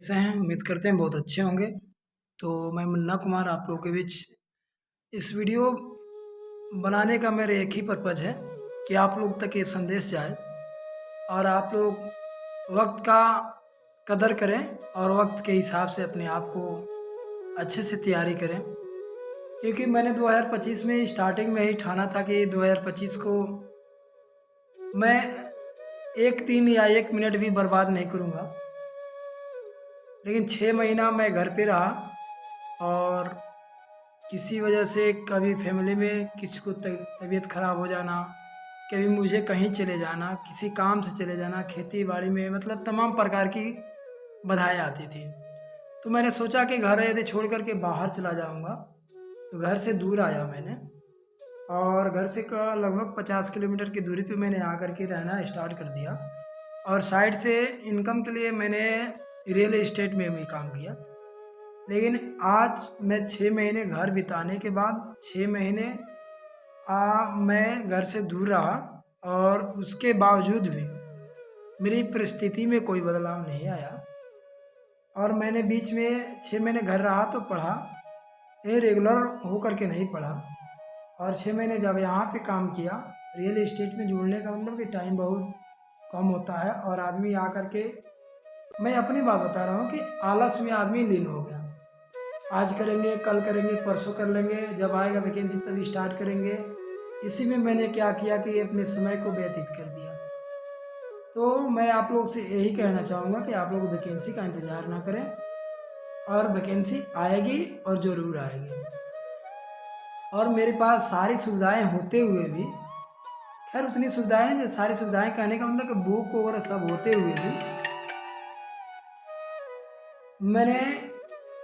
कैसे हैं? उम्मीद करते हैं बहुत अच्छे होंगे। तो मैं मुन्ना कुमार आप लोगों के बीच इस वीडियो बनाने का मेरा एक ही पर्पज़ है कि आप लोग तक ये संदेश जाए और आप लोग वक्त का कदर करें और वक्त के हिसाब से अपने आप को अच्छे से तैयारी करें। क्योंकि मैंने 2025 में स्टार्टिंग में ही ठाना था कि 2025 को मैं एक दिन या एक मिनट भी बर्बाद नहीं करूँगा। लेकिन 6 महीना मैं घर पे रहा और किसी वजह से कभी फैमिली में किसी को तबीयत ख़राब हो जाना, कभी मुझे कहीं चले जाना, किसी काम से चले जाना, खेती-बाड़ी में मतलब तमाम प्रकार की बाधाएँ आती थी। तो मैंने सोचा कि घर यदि छोड़ कर के बाहर चला जाऊँगा, तो घर से दूर आया मैंने और घर से लगभग 50 किलोमीटर की दूरी पे मैंने आकर के रहना स्टार्ट कर दिया और साइड से इनकम के लिए मैंने रियल एस्टेट में भी काम किया। लेकिन आज मैं 6 महीने घर बिताने के बाद 6 महीने मैं घर से दूर रहा और उसके बावजूद भी मेरी परिस्थिति में कोई बदलाव नहीं आया और मैंने बीच में 6 महीने घर रहा तो पढ़ा, ये रेगुलर हो कर के नहीं पढ़ा और 6 महीने जब यहाँ पे काम किया, रियल एस्टेट में जुड़ने का मतलब कि टाइम बहुत कम होता है और आदमी आकर के मैं अपनी बात बता रहा हूँ कि आलस में आदमी लीन हो गया। आज करेंगे, कल करेंगे, परसों कर लेंगे, जब आएगा वैकेंसी तभी स्टार्ट करेंगे। इसी में मैंने क्या किया कि अपने समय को व्यतीत कर दिया। तो मैं आप लोग से यही कहना चाहूँगा कि आप लोग वैकेंसी का इंतज़ार ना करें और वैकेंसी आएगी और ज़रूर आएगी। और मेरे पास सारी सुविधाएं होते हुए भी, खैर उतनी सुविधाएं नहीं, सारी सुविधाएं कहने का मतलब कि बुक वगैरह सब होते हुए भी मैंने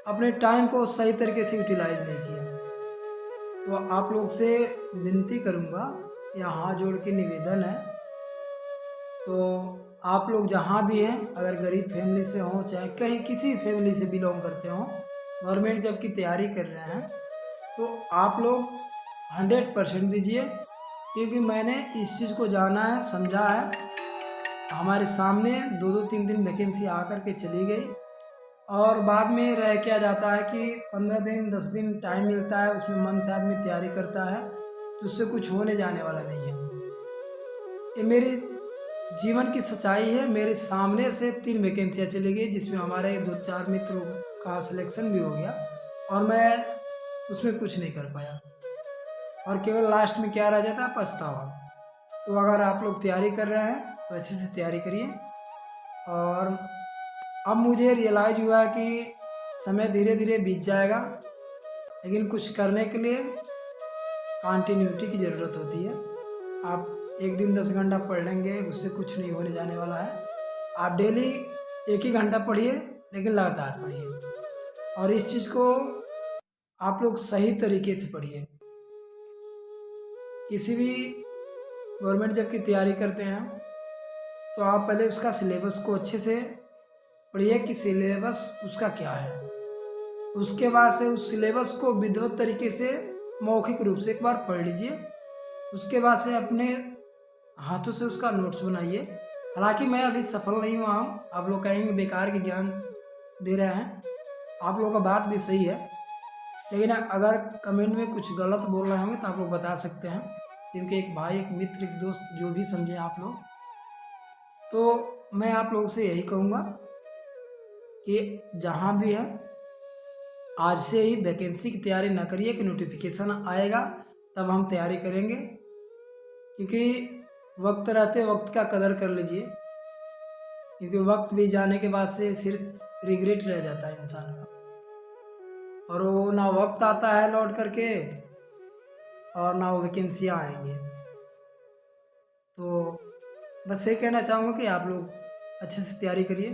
अपने टाइम को सही तरीके से यूटिलाइज नहीं किया। तो आप लोग से विनती करूँगा या हाथ जोड़ के निवेदन है, तो आप लोग जहाँ भी हैं, अगर गरीब फैमिली से हों चाहे कहीं किसी फैमिली से बिलोंग करते हों, गवर्नमेंट जब की तैयारी कर रहे हैं तो आप लोग 100% दीजिए। क्योंकि मैंने इस चीज़ को जाना है, समझा है। हमारे सामने 2-2 3-3 वैकेंसी आकर के चली गई और बाद में रह क्या जाता है कि 15 दिन 10 दिन टाइम मिलता है, उसमें मन से आदमी तैयारी करता है तो उससे कुछ होने जाने वाला नहीं है। ये मेरी जीवन की सच्चाई है। मेरे सामने से 3 वैकेंसियाँ चली गई जिसमें हमारे 2-4 मित्रों का सिलेक्शन भी हो गया और मैं उसमें कुछ नहीं कर पाया और केवल लास्ट में क्या रह जाता है, पछतावा। तो अगर आप लोग तैयारी कर रहे हैं तो अच्छे से तैयारी करिए। और अब मुझे रियलाइज़ हुआ कि समय धीरे धीरे बीत जाएगा, लेकिन कुछ करने के लिए कंटिन्यूटी की ज़रूरत होती है। आप एक दिन 10 घंटा पढ़ लेंगे उससे कुछ नहीं होने जाने वाला है। आप डेली 1 ही घंटा पढ़िए, लेकिन लगातार पढ़िए और इस चीज़ को आप लोग सही तरीके से पढ़िए। किसी भी गवर्नमेंट जब की तैयारी करते हैं तो आप पहले उसका सिलेबस को अच्छे से पढ़िए कि सिलेबस उसका क्या है। उसके बाद से उस सिलेबस को विधिवत तरीके से मौखिक रूप से एक बार पढ़ लीजिए। उसके बाद से अपने हाथों से उसका नोट्स बनाइए। हालांकि मैं अभी सफल नहीं हुआ हूँ, आप लोग कहेंगे बेकार के ज्ञान दे रहे हैं, आप लोगों का बात भी सही है, लेकिन अगर कमेंट में कुछ गलत बोल रहे होंगे तो आप लोग बता सकते हैं। क्योंकि एक भाई, एक मित्र, एक दोस्त, जो भी समझे आप लोग, तो मैं आप लोगों से यही कहूँगा कि जहाँ भी है आज से ही वैकेंसी की तैयारी ना करिए कि नोटिफिकेशन आएगा तब हम तैयारी करेंगे। क्योंकि वक्त रहते वक्त का कदर कर लीजिए, क्योंकि वक्त भी जाने के बाद से सिर्फ रिग्रेट रह जाता है इंसान का, और वो ना वक्त आता है लौट करके और ना वो वैकेंसियाँ आएंगी। तो बस ये कहना चाहूँगा कि आप लोग अच्छे से तैयारी करिए।